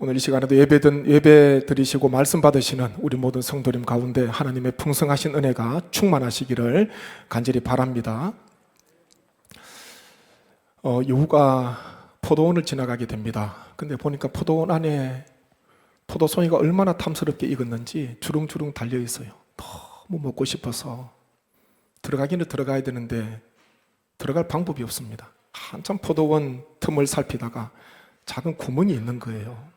오늘 이 시간에도 예배 드리시고 말씀 받으시는 우리 모든 성도님 가운데 하나님의 풍성하신 은혜가 충만하시기를 간절히 바랍니다. 여우가 포도원을 지나가게 됩니다. 근데 보니까 포도원 안에 포도송이가 얼마나 탐스럽게 익었는지 주렁주렁 달려 있어요. 너무 먹고 싶어서 들어가기는 들어가야 되는데 들어갈 방법이 없습니다. 한참 포도원 틈을 살피다가 작은 구멍이 있는 거예요.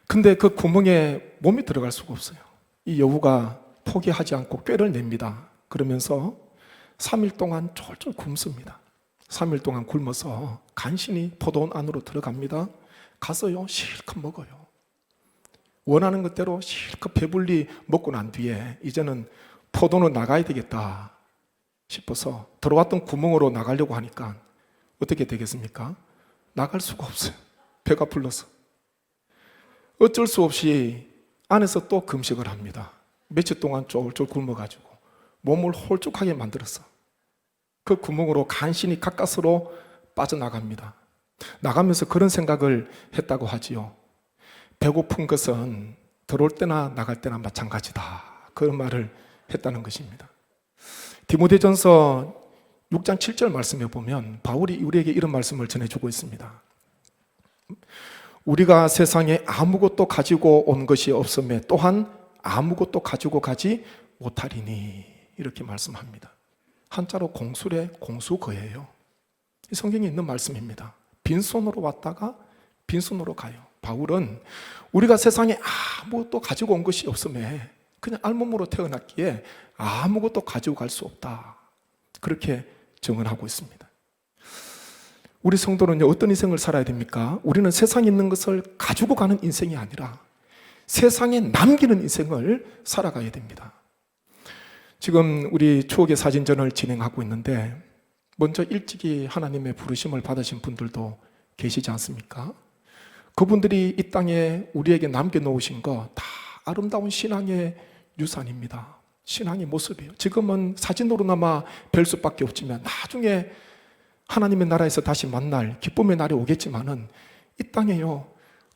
근데 그 구멍에 몸이 들어갈 수가 없어요. 이 여우가 포기하지 않고 꾀를 냅니다. 그러면서 3일 동안 쫄쫄 굶습니다. 3일 동안 굶어서 간신히 포도원 안으로 들어갑니다. 가서요 실컷 먹어요. 원하는 것대로 실컷 배불리 먹고 난 뒤에 이제는 포도는 나가야 되겠다 싶어서 들어왔던 구멍으로 나가려고 하니까 어떻게 되겠습니까? 나갈 수가 없어요. 배가 불러서. 어쩔 수 없이 안에서 또 금식을 합니다. 며칠 동안 쫄쫄 굶어가지고 몸을 홀쭉하게 만들었어. 그 구멍으로 간신히 가까스로 빠져나갑니다. 나가면서 그런 생각을 했다고 하지요. 배고픈 것은 들어올 때나 나갈 때나 마찬가지다. 그런 말을 했다는 것입니다. 디모데전서 6장 7절 말씀에 보면 바울이 우리에게 이런 말씀을 전해주고 있습니다. 우리가 세상에 아무것도 가지고 온 것이 없음에 또한 아무것도 가지고 가지 못하리니 이렇게 말씀합니다. 한자로 공술의 공수거예요. 이 성경에 있는 말씀입니다. 빈손으로 왔다가 빈손으로 가요. 바울은 우리가 세상에 아무것도 가지고 온 것이 없음에 그냥 알몸으로 태어났기에 아무것도 가지고 갈 수 없다. 그렇게 증언하고 있습니다. 우리 성도는요, 어떤 인생을 살아야 됩니까? 우리는 세상에 있는 것을 가지고 가는 인생이 아니라 세상에 남기는 인생을 살아가야 됩니다. 지금 우리 추억의 사진전을 진행하고 있는데 먼저 일찍이 하나님의 부르심을 받으신 분들도 계시지 않습니까? 그분들이 이 땅에 우리에게 남겨놓으신 거 다 아름다운 신앙의 유산입니다. 신앙의 모습이에요. 지금은 사진으로나마 뵐 수밖에 없지만 나중에 하나님의 나라에서 다시 만날 기쁨의 날이 오겠지만은 이 땅에요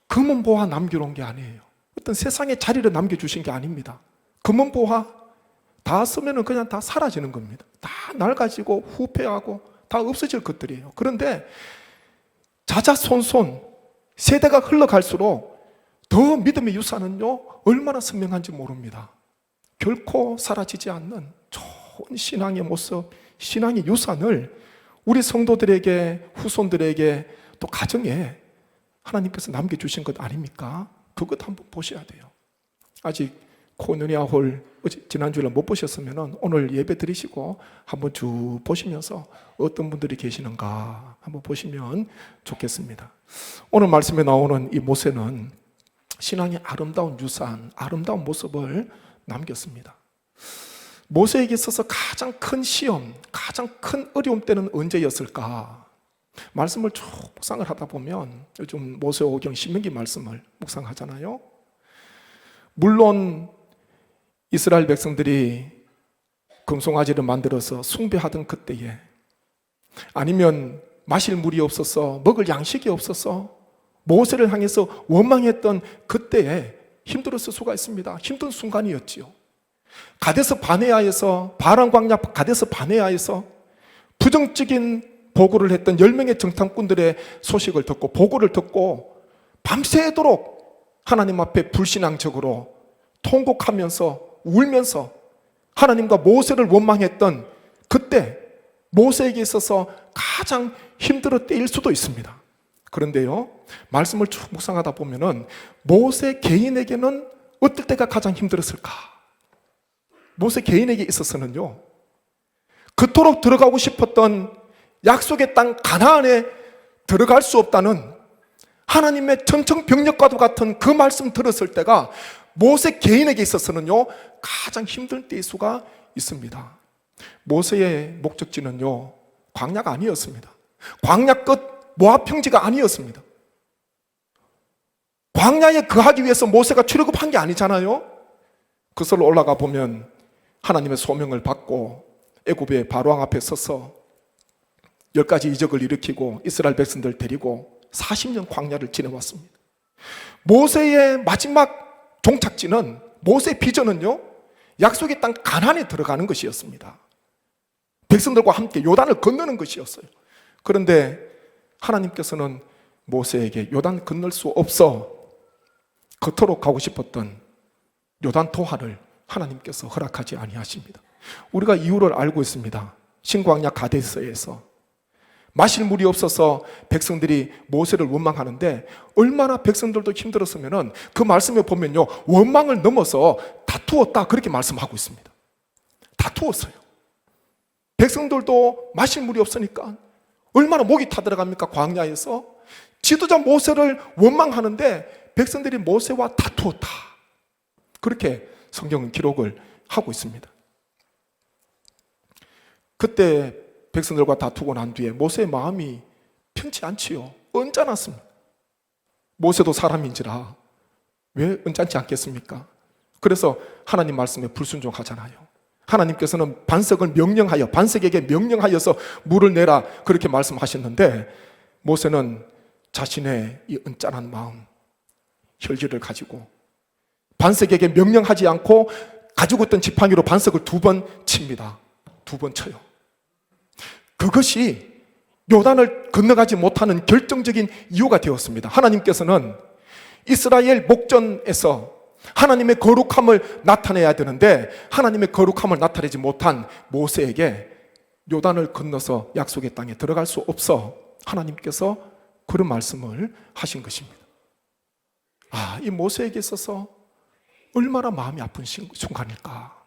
금은보화 남겨놓은 게 아니에요. 어떤 세상의 자리를 남겨주신 게 아닙니다. 금은보화 다 쓰면은 그냥 다 사라지는 겁니다. 다 낡아지고 후패하고 다 없어질 것들이에요. 그런데 자자손손 세대가 흘러갈수록 더 믿음의 유산은요 얼마나 선명한지 모릅니다. 결코 사라지지 않는 좋은 신앙의 모습, 신앙의 유산을 우리 성도들에게, 후손들에게, 또 가정에 하나님께서 남겨주신 것 아닙니까? 그것 한번 보셔야 돼요. 아직 코노니아홀 지난주에 못 보셨으면 오늘 예배 드리시고 한번 쭉 보시면서 어떤 분들이 계시는가 한번 보시면 좋겠습니다. 오늘 말씀에 나오는 이 모세는 신앙의 아름다운 유산, 아름다운 모습을 남겼습니다. 모세에게 있어서 가장 큰 시험, 가장 큰 어려움 때는 언제였을까? 말씀을 쭉 묵상을 하다 보면 요즘 모세오경 신명기 말씀을 묵상하잖아요. 물론 이스라엘 백성들이 금송아지를 만들어서 숭배하던 그때에, 아니면 마실 물이 없어서 먹을 양식이 없어서 모세를 향해서 원망했던 그때에 힘들었을 수가 있습니다. 힘든 순간이었지요. 가데스 바네아에서, 바란 광야 가데스 바네아에서 부정적인 보고를 했던 10명의 정탐꾼들의 소식을 듣고, 보고를 듣고 밤새도록 하나님 앞에 불신앙적으로 통곡하면서 울면서 하나님과 모세를 원망했던 그때 모세에게 있어서 가장 힘들었을 때일 수도 있습니다. 그런데요, 말씀을 쭉 묵상하다 보면은 모세 개인에게는 어떨 때가 가장 힘들었을까? 모세 개인에게 있어서는요, 그토록 들어가고 싶었던 약속의 땅 가나안에 들어갈 수 없다는 하나님의 천청병력과도 같은 그 말씀 들었을 때가 모세 개인에게 있어서는요 가장 힘들 때일 수가 있습니다. 모세의 목적지는요 광야가 아니었습니다. 광야 끝 모압 평지가 아니었습니다. 광야에 거하기 위해서 모세가 출애굽한 게 아니잖아요. 그슬로 올라가 보면 하나님의 소명을 받고 애굽의 바로왕 앞에 서서 10가지 이적을 일으키고 이스라엘 백성들 데리고 40년 광야를 지내왔습니다. 모세의 마지막 종착지는, 모세의 비전은요, 약속의 땅 가나안에 들어가는 것이었습니다. 백성들과 함께 요단을 건너는 것이었어요. 그런데 하나님께서는 모세에게 요단 건널 수 없어 그토록 가고 싶었던 요단 토하를 하나님께서 허락하지 아니하십니다. 우리가 이유를 알고 있습니다. 신구약야 가데스에서 마실 물이 없어서 백성들이 모세를 원망하는데, 얼마나 백성들도 힘들었으면 그 말씀에 보면요, 원망을 넘어서 다투었다 그렇게 말씀하고 있습니다. 다투었어요. 백성들도 마실 물이 없으니까 얼마나 목이 타들어갑니까? 광야에서 지도자 모세를 원망하는데 백성들이 모세와 다투었다, 그렇게 성경은 기록을 하고 있습니다. 그때 백성들과 다투고 난 뒤에 모세의 마음이 편치 않지요. 언짢았습니다. 모세도 사람인지라 왜 언짢지 않겠습니까? 그래서 하나님 말씀에 불순종하잖아요. 하나님께서는 반석에게 명령하여서 물을 내라 그렇게 말씀하셨는데, 모세는 자신의 이 언짢은 마음, 혈기를 가지고 반석에게 명령하지 않고 가지고 있던 지팡이로 반석을 2번 칩니다. 2번 쳐요. 그것이 요단을 건너가지 못하는 결정적인 이유가 되었습니다. 하나님께서는 이스라엘 목전에서 하나님의 거룩함을 나타내야 되는데, 하나님의 거룩함을 나타내지 못한 모세에게 요단을 건너서 약속의 땅에 들어갈 수 없어 하나님께서 그런 말씀을 하신 것입니다. 이 모세에게 있어서 얼마나 마음이 아픈 순간일까.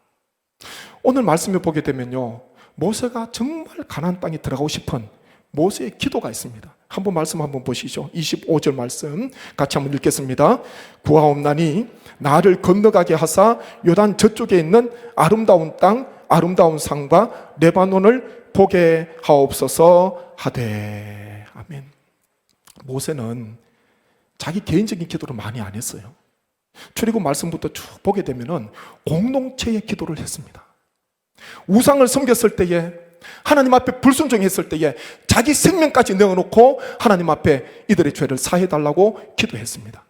오늘 말씀을 보게 되면요, 모세가 정말 가나안 땅에 들어가고 싶은 모세의 기도가 있습니다. 한번 말씀 한번 보시죠. 25절 말씀 같이 한번 읽겠습니다. 구하옵나니 나를 건너가게 하사 요단 저쪽에 있는 아름다운 땅, 아름다운 산과 레바논을 보게 하옵소서 하되. 아멘. 모세는 자기 개인적인 기도를 많이 안 했어요. 출애굽 말씀부터 쭉 보게 되면은 공동체의 기도를 했습니다. 우상을 섬겼을 때에, 하나님 앞에 불순종했을 때에 자기 생명까지 내어놓고 하나님 앞에 이들의 죄를 사해달라고 기도했습니다.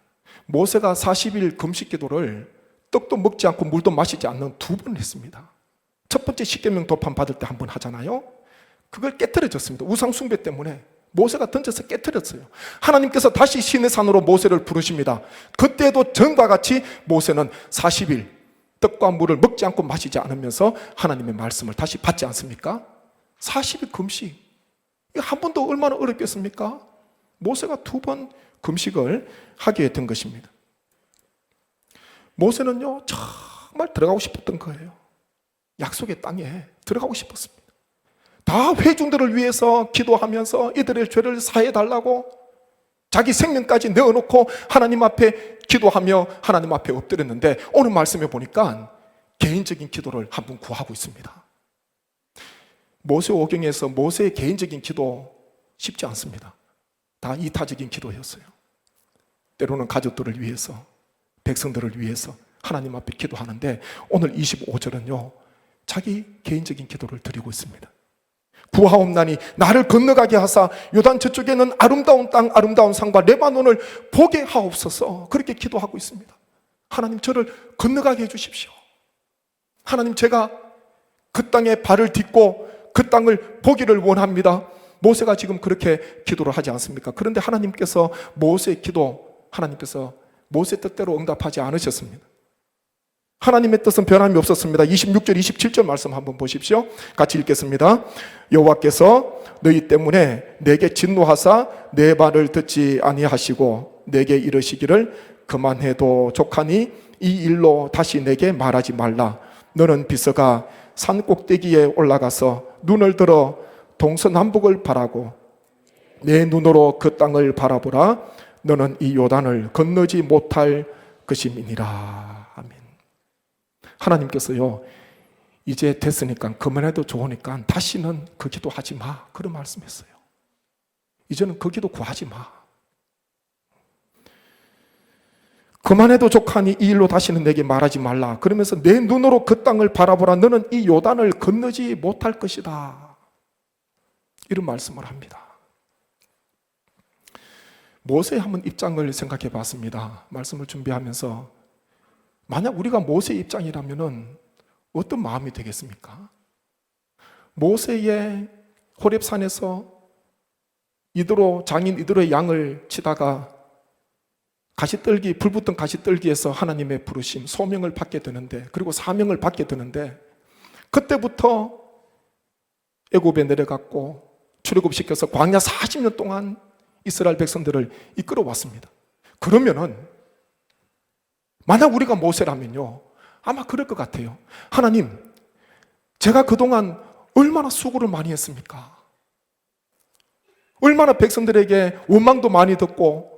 모세가 40일 금식 기도를 떡도 먹지 않고 물도 마시지 않는 2번 했습니다. 첫 번째 십계명 도판 받을 때 1번 하잖아요. 그걸 깨트려졌습니다. 우상 숭배 때문에 모세가 던져서 깨트렸어요. 하나님께서 다시 시내 산으로 모세를 부르십니다. 그때도 전과 같이 모세는 40일 떡과 물을 먹지 않고 마시지 않으면서 하나님의 말씀을 다시 받지 않습니까? 40일 금식, 이거 한 번도 얼마나 어렵겠습니까? 모세가 2번 금식을 하게 된 것입니다. 모세는요, 정말 들어가고 싶었던 거예요. 약속의 땅에 들어가고 싶었습니다. 다 회중들을 위해서 기도하면서 이들의 죄를 사해달라고 자기 생명까지 내어놓고 하나님 앞에 기도하며 하나님 앞에 엎드렸는데, 오늘 말씀에 보니까 개인적인 기도를 한 번 구하고 있습니다. 모세오경에서 모세의 개인적인 기도 쉽지 않습니다. 다 이타적인 기도였어요. 때로는 가족들을 위해서, 백성들을 위해서 하나님 앞에 기도하는데, 오늘 25절은요 자기 개인적인 기도를 드리고 있습니다. 구하옵나니 나를 건너가게 하사 요단 저쪽에는 아름다운 땅, 아름다운 산과 레바논을 보게 하옵소서. 그렇게 기도하고 있습니다. 하나님, 저를 건너가게 해주십시오. 하나님, 제가 그 땅에 발을 딛고 그 땅을 보기를 원합니다. 모세가 지금 그렇게 기도를 하지 않습니까? 그런데 하나님께서 모세의 기도, 하나님께서 모세 뜻대로 응답하지 않으셨습니다. 하나님의 뜻은 변함이 없었습니다. 26절, 27절 말씀 한번 보십시오. 같이 읽겠습니다. 여호와께서 너희 때문에 내게 진노하사 내 말을 듣지 아니하시고 내게 이르시기를 그만해도 족하니 이 일로 다시 내게 말하지 말라. 너는 비서가 산 꼭대기에 올라가서 눈을 들어 동서남북을 바라고 내 눈으로 그 땅을 바라보라. 너는 이 요단을 건너지 못할 것임이니라. 아멘. 하나님께서요, 이제 됐으니까, 그만해도 좋으니까 다시는 그 기도 하지 마, 그런 말씀했어요. 이제는 그 기도 구하지 마. 그만해도 족하니 이 일로 다시는 내게 말하지 말라. 그러면서 내 눈으로 그 땅을 바라보라. 너는 이 요단을 건너지 못할 것이다, 이런 말씀을 합니다. 모세의 한번 입장을 생각해 봤습니다. 말씀을 준비하면서 만약 우리가 모세의 입장이라면 어떤 마음이 되겠습니까? 모세의 호렙산에서 장인 이드로의 양을 치다가 불 붙은 가시떨기에서 하나님의 부르심, 소명을 받게 되는데, 그리고 사명을 받게 되는데, 그때부터 애굽에 내려갔고 출애굽시켜서 광야 40년 동안 이스라엘 백성들을 이끌어 왔습니다. 그러면은 만약 우리가 모세라면요, 아마 그럴 것 같아요. 하나님, 제가 그동안 얼마나 수고를 많이 했습니까? 얼마나 백성들에게 원망도 많이 듣고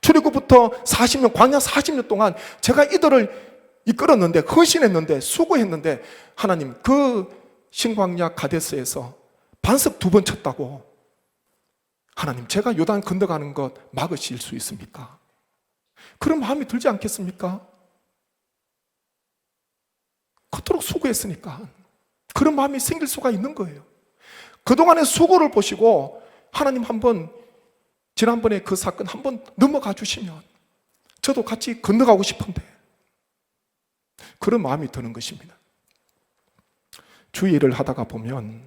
출애굽부터 40년, 광야 40년 동안 제가 이들을 이끌었는데, 헌신했는데, 수고했는데, 하나님, 그 신광야 가데스에서 반석 2번 쳤다고 하나님, 제가 요단 건너가는 것 막으실 수 있습니까? 그런 마음이 들지 않겠습니까? 그토록 수고했으니까 그런 마음이 생길 수가 있는 거예요. 그동안의 수고를 보시고 하나님 한번, 지난번에 그 사건 한번 넘어가 주시면 저도 같이 건너가고 싶은데, 그런 마음이 드는 것입니다. 주의 일을 하다가 보면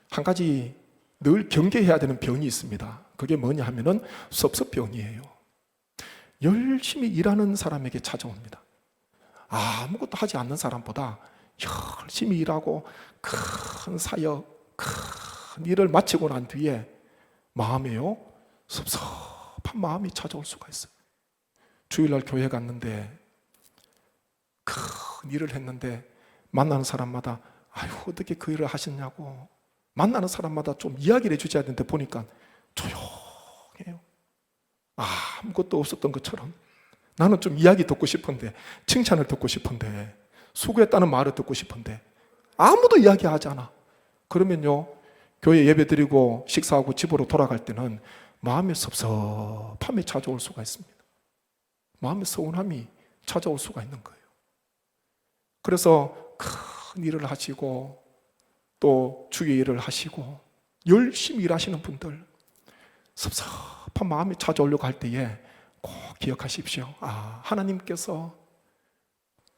한 가지 늘 경계해야 되는 병이 있습니다. 그게 뭐냐 하면은 섭섭병이에요. 열심히 일하는 사람에게 찾아옵니다. 아무것도 하지 않는 사람보다 열심히 일하고 큰 사역, 큰 일을 마치고 난 뒤에 마음에요, 섭섭한 마음이 찾아올 수가 있어요. 주일날 교회 갔는데 큰 일을 했는데 만나는 사람마다 아유, 어떻게 그 일을 하셨냐고, 만나는 사람마다 좀 이야기를 해주셔야 되는데 보니까 조용해요. 아무것도 없었던 것처럼. 나는 좀 이야기 듣고 싶은데, 칭찬을 듣고 싶은데, 수고했다는 말을 듣고 싶은데 아무도 이야기하지 않아. 그러면요, 교회 예배드리고 식사하고 집으로 돌아갈 때는 마음의 섭섭함이 찾아올 수가 있습니다. 마음의 서운함이 찾아올 수가 있는 거예요. 그래서 큰 일을 하시고 또 주의 일을 하시고 열심히 일하시는 분들, 섭섭한 마음이 찾아오려고 할 때에 꼭 기억하십시오. 하나님께서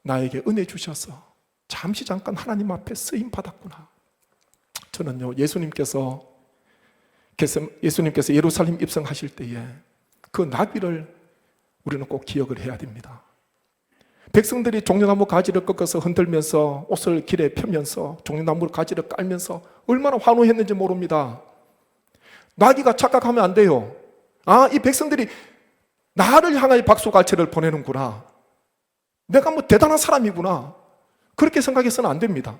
나에게 은혜 주셔서 잠시 잠깐 하나님 앞에 쓰임 받았구나. 저는요, 예수님께서 예루살렘 입성하실 때에 그 나귀를 우리는 꼭 기억을 해야 됩니다. 백성들이 종려나무 가지를 꺾어서 흔들면서 옷을 길에 펴면서 종려나무 가지를 깔면서 얼마나 환호했는지 모릅니다. 나귀가 착각하면 안 돼요. 이 백성들이 나를 향하여 박수갈채를 보내는구나, 내가 뭐 대단한 사람이구나, 그렇게 생각해서는 안 됩니다.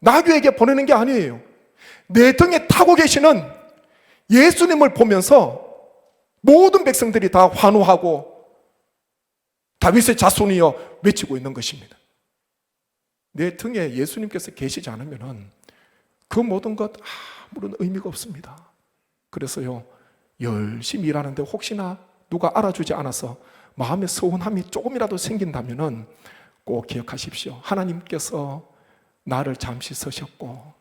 나귀에게 보내는 게 아니에요. 내 등에 타고 계시는 예수님을 보면서 모든 백성들이 다 환호하고 다윗의 자손이여 외치고 있는 것입니다. 내 등에 예수님께서 계시지 않으면 그 모든 것 아무런 의미가 없습니다. 그래서요, 열심히 일하는데 혹시나 누가 알아주지 않아서 마음의 서운함이 조금이라도 생긴다면 꼭 기억하십시오. 하나님께서 나를 잠시 서셨고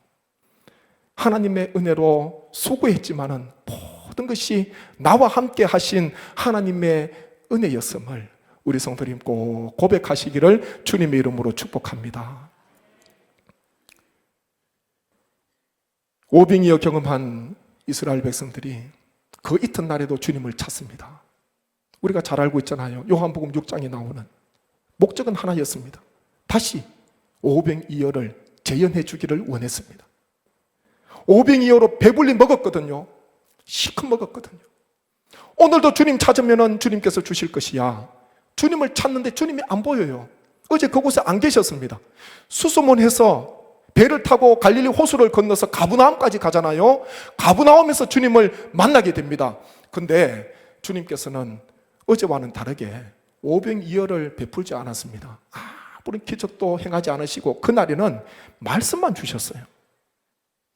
하나님의 은혜로 수고했지만은 모든 것이 나와 함께 하신 하나님의 은혜였음을 우리 성도님 꼭 고백하시기를 주님의 이름으로 축복합니다. 오병이어 경험한 이스라엘 백성들이 그 이튿날에도 주님을 찾습니다. 우리가 잘 알고 있잖아요. 요한복음 6장에 나오는 목적은 하나였습니다. 다시 오병이어를 재현해 주기를 원했습니다. 오병이어로 배불리 먹었거든요. 실컷 먹었거든요. 오늘도 주님 찾으면 주님께서 주실 것이야. 주님을 찾는데 주님이 안 보여요. 어제 그곳에 안 계셨습니다. 수소문해서 배를 타고 갈릴리 호수를 건너서 가브나움까지 가잖아요. 가브나움에서 주님을 만나게 됩니다. 근데 주님께서는 어제와는 다르게 오병이어를 베풀지 않았습니다. 아무런 기적도 행하지 않으시고 그날에는 말씀만 주셨어요.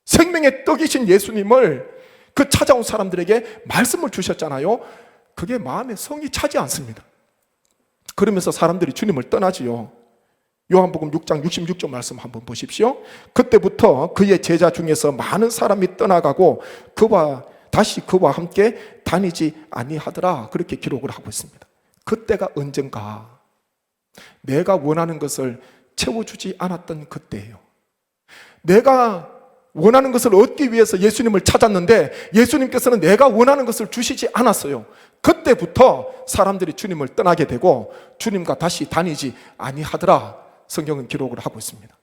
생명의 떡이신 예수님을 그 찾아온 사람들에게 말씀을 주셨잖아요. 그게 마음에 성이 차지 않습니다. 그러면서 사람들이 주님을 떠나지요. 요한복음 6장 66절 말씀 한번 보십시오. 그때부터 그의 제자 중에서 많은 사람이 떠나가고 그와 다시 그와 함께 다니지 아니하더라. 그렇게 기록을 하고 있습니다. 그때가 언젠가 내가 원하는 것을 채워주지 않았던 그때예요. 내가 원하는 것을 얻기 위해서 예수님을 찾았는데 예수님께서는 내가 원하는 것을 주시지 않았어요. 그때부터 사람들이 주님을 떠나게 되고 주님과 다시 다니지 아니하더라. 성경은 기록을 하고 있습니다.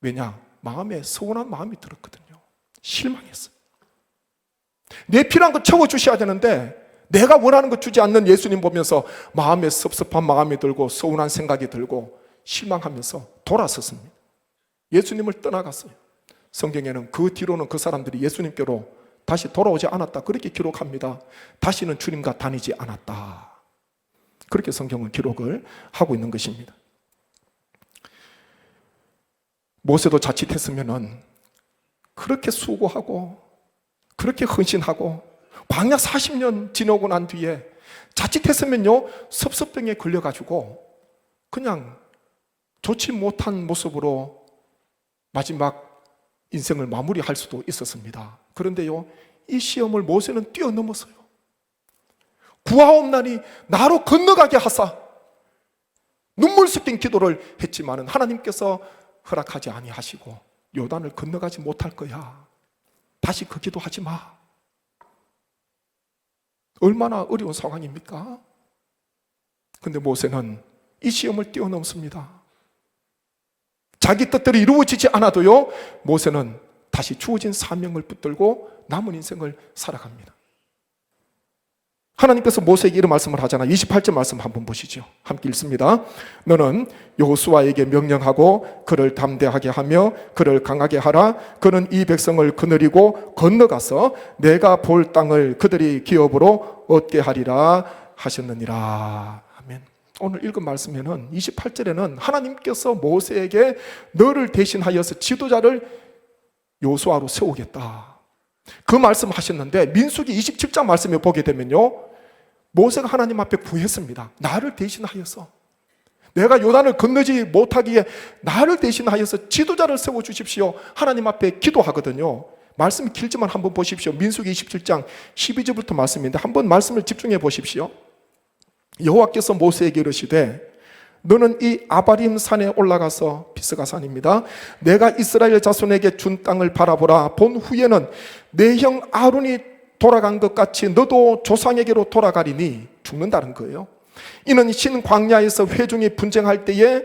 왜냐? 마음에 서운한 마음이 들었거든요. 실망했어요. 내 필요한 거 채워주셔야 되는데 내가 원하는 거 주지 않는 예수님 보면서 마음에 섭섭한 마음이 들고 서운한 생각이 들고 실망하면서 돌아섰습니다. 예수님을 떠나갔어요. 성경에는 그 뒤로는 그 사람들이 예수님께로 다시 돌아오지 않았다. 그렇게 기록합니다. 다시는 주님과 다니지 않았다. 그렇게 성경은 기록을 하고 있는 것입니다. 모세도 자칫했으면은 그렇게 수고하고 그렇게 헌신하고 광야 40년 지나고 난 뒤에 자칫했으면요 섭섭병에 걸려가지고 그냥 좋지 못한 모습으로 마지막 인생을 마무리할 수도 있었습니다. 그런데요 이 시험을 모세는 뛰어넘었어요. 구하옵나니 나로 건너가게 하사 눈물 섞인 기도를 했지만은 하나님께서 허락하지 아니하시고 요단을 건너가지 못할 거야. 다시 그 기도하지 마. 얼마나 어려운 상황입니까? 근데 모세는 이 시험을 뛰어넘습니다. 자기 뜻대로 이루어지지 않아도요 모세는 다시 주어진 사명을 붙들고 남은 인생을 살아갑니다. 하나님께서 모세에게 이런 말씀을 하잖아요. 28절 말씀 한번 보시죠. 함께 읽습니다. 너는 여호수아에게 명령하고 그를 담대하게 하며 그를 강하게 하라. 그는 이 백성을 거느리고 건너가서 내가 볼 땅을 그들이 기업으로 얻게 하리라 하셨느니라. 아멘. 오늘 읽은 말씀에는 28절에는 하나님께서 모세에게 너를 대신하여서 지도자를 여호수아로 세우겠다. 그 말씀 하셨는데 민수기 27장 말씀에 보게 되면요 모세가 하나님 앞에 구했습니다. 나를 대신하여서 내가 요단을 건너지 못하기에 나를 대신하여서 지도자를 세워주십시오. 하나님 앞에 기도하거든요. 말씀이 길지만 한번 보십시오. 민수기 27장 12절부터 말씀인데 한번 말씀을 집중해 보십시오. 여호와께서 모세에게 이르시되 너는 이 아바림 산에 올라가서 비스가 산입니다. 내가 이스라엘 자손에게 준 땅을 바라보라. 본 후에는 내 형 아론이 돌아간 것 같이 너도 조상에게로 돌아가리니 죽는다는 거예요. 이는 신 광야에서 회중이 분쟁할 때에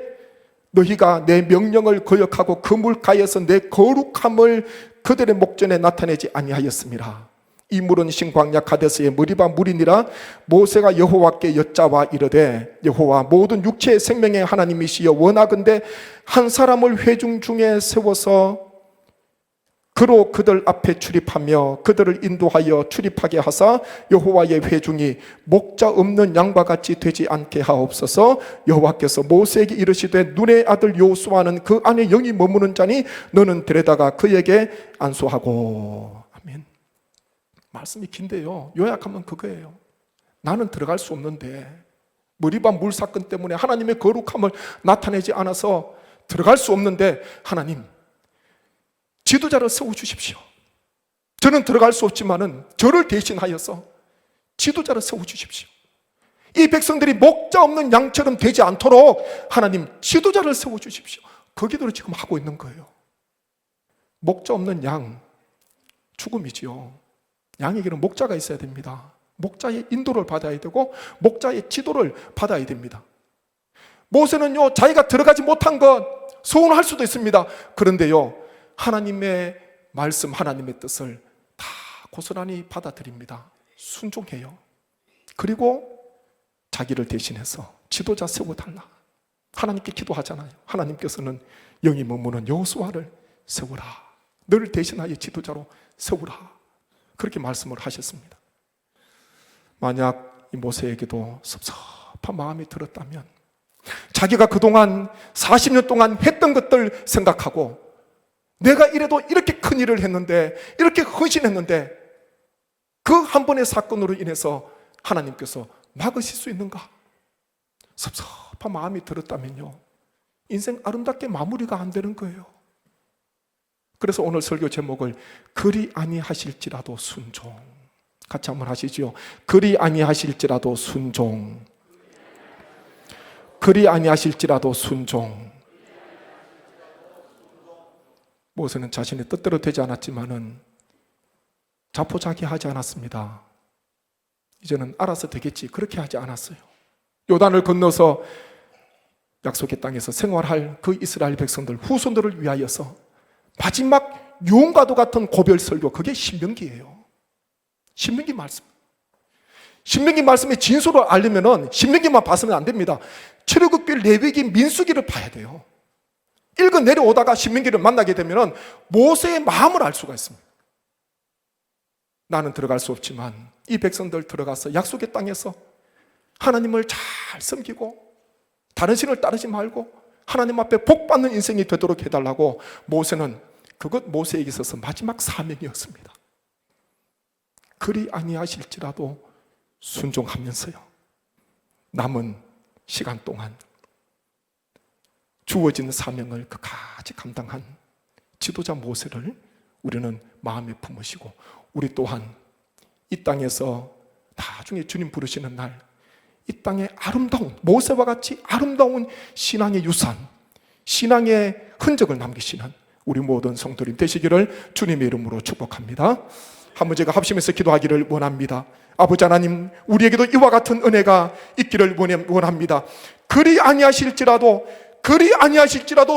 너희가 내 명령을 거역하고 그 물가에서 내 거룩함을 그들의 목전에 나타내지 아니하였음이라. 이 물은 신광야 가데스의 머리바 물이니라. 모세가 여호와께 여짜와 이르되 여호와 모든 육체의 생명의 하나님이시여 원하건대 한 사람을 회중 중에 세워서 그로 그들 앞에 출입하며 그들을 인도하여 출입하게 하사 여호와의 회중이 목자 없는 양과 같이 되지 않게 하옵소서. 여호와께서 모세에게 이르시되 눈의 아들 여호수아는 그 안에 영이 머무는 자니 너는 데려다가 그에게 안수하고. 아멘. 말씀이 긴데요 요약하면 그거예요. 나는 들어갈 수 없는데 머리바 물 사건 때문에 하나님의 거룩함을 나타내지 않아서 들어갈 수 없는데 하나님 지도자를 세워주십시오. 저는 들어갈 수 없지만은 저를 대신하여서 지도자를 세워주십시오. 이 백성들이 목자 없는 양처럼 되지 않도록 하나님 지도자를 세워주십시오. 그 기도를 지금 하고 있는 거예요. 목자 없는 양 죽음이지요. 양에게는 목자가 있어야 됩니다. 목자의 인도를 받아야 되고 목자의 지도를 받아야 됩니다. 모세는요 자기가 들어가지 못한 것 서운할 수도 있습니다. 그런데요 하나님의 말씀, 하나님의 뜻을 다 고스란히 받아들입니다. 순종해요. 그리고 자기를 대신해서 지도자 세워달라. 하나님께 기도하잖아요. 하나님께서는 영이 머무는 여호수아를 세우라. 너를 대신하여 지도자로 세우라. 그렇게 말씀을 하셨습니다. 만약 이 모세에게도 섭섭한 마음이 들었다면 자기가 그동안 40년 동안 했던 것들 생각하고 내가 이래도 이렇게 큰 일을 했는데 이렇게 헌신했는데 그 한 번의 사건으로 인해서 하나님께서 막으실 수 있는가? 섭섭한 마음이 들었다면요 인생 아름답게 마무리가 안 되는 거예요. 그래서 오늘 설교 제목을 그리 아니하실지라도 순종. 같이 한번 하시죠. 그리 아니하실지라도 순종. 그리 아니하실지라도 순종. 모세는 자신의 뜻대로 되지 않았지만은 자포자기하지 않았습니다. 이제는 알아서 되겠지, 그렇게 하지 않았어요. 요단을 건너서 약속의 땅에서 생활할 그 이스라엘 백성들, 후손들을 위하여서 마지막 유언과도 같은 고별 설교, 그게 신명기예요. 신명기 말씀. 신명기 말씀의 진수를 알려면은 신명기만 봐서는 안 됩니다. 출애굽기, 레위기, 민수기를 봐야 돼요. 읽어 내려오다가 신명기를 만나게 되면은 모세의 마음을 알 수가 있습니다. 나는 들어갈 수 없지만 이 백성들 들어가서 약속의 땅에서 하나님을 잘 섬기고 다른 신을 따르지 말고 하나님 앞에 복받는 인생이 되도록 해달라고 모세는, 그것 모세에게 있어서 마지막 사명이었습니다. 그리 아니하실지라도 순종하면서요, 남은 시간 동안 주어진 사명을 끝까지 감당한 지도자 모세를 우리는 마음에 품으시고, 우리 또한 이 땅에서 나중에 주님 부르시는 날 이 땅에 아름다운, 모세와 같이 아름다운 신앙의 유산, 신앙의 흔적을 남기시는 우리 모든 성도님 되시기를 주님의 이름으로 축복합니다. 한번 제가 합심해서 기도하기를 원합니다. 아버지 하나님, 우리에게도 이와 같은 은혜가 있기를 원합니다. 그리 아니하실지라도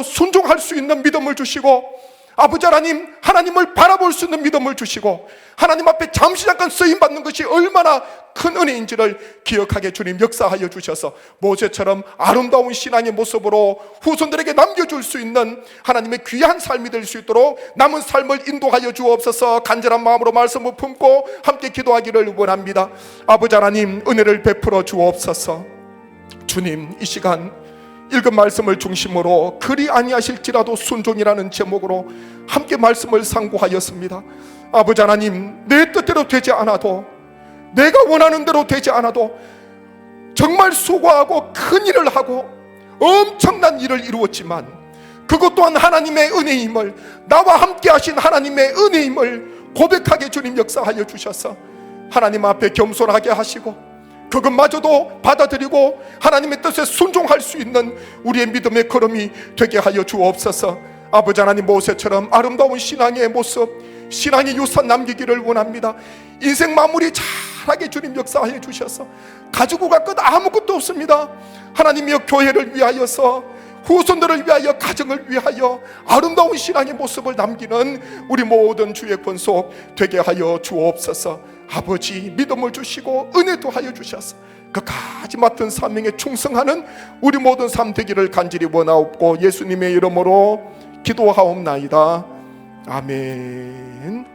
순종할 수 있는 믿음을 주시고, 아버지 하나님, 하나님을 바라볼 수 있는 믿음을 주시고, 하나님 앞에 잠시 잠깐 쓰임받는 것이 얼마나 큰 은혜인지를 기억하게 주님 역사하여 주셔서 모세처럼 아름다운 신앙의 모습으로 후손들에게 남겨줄 수 있는 하나님의 귀한 삶이 될 수 있도록 남은 삶을 인도하여 주옵소서. 간절한 마음으로 말씀을 품고 함께 기도하기를 원합니다. 아버지 하나님, 은혜를 베풀어 주옵소서. 주님, 이 시간 읽은 말씀을 중심으로 그리 아니하실지라도 순종이라는 제목으로 함께 말씀을 상고하였습니다. 아버지 하나님, 내 뜻대로 되지 않아도, 내가 원하는 대로 되지 않아도 정말 수고하고 큰 일을 하고 엄청난 일을 이루었지만 그것 또한 하나님의 은혜임을, 나와 함께 하신 하나님의 은혜임을 고백하게 주님 역사하여 주셔서 하나님 앞에 겸손하게 하시고 그것마저도 받아들이고 하나님의 뜻에 순종할 수 있는 우리의 믿음의 걸음이 되게 하여 주옵소서. 아버지 하나님, 모세처럼 아름다운 신앙의 모습, 신앙의 유산 남기기를 원합니다. 인생 마무리 잘하게 주님 역사하여 주셔서 가지고 갈 것 아무것도 없습니다. 하나님이여, 교회를 위하여서, 후손들을 위하여, 가정을 위하여 아름다운 신앙의 모습을 남기는 우리 모든 주의 권속 되게 하여 주옵소서. 아버지, 믿음을 주시고 은혜도 하여 주셔서 그까지 맡은 사명에 충성하는 우리 모든 삶 되기를 간절히 원하옵고 예수님의 이름으로 기도하옵나이다. 아멘.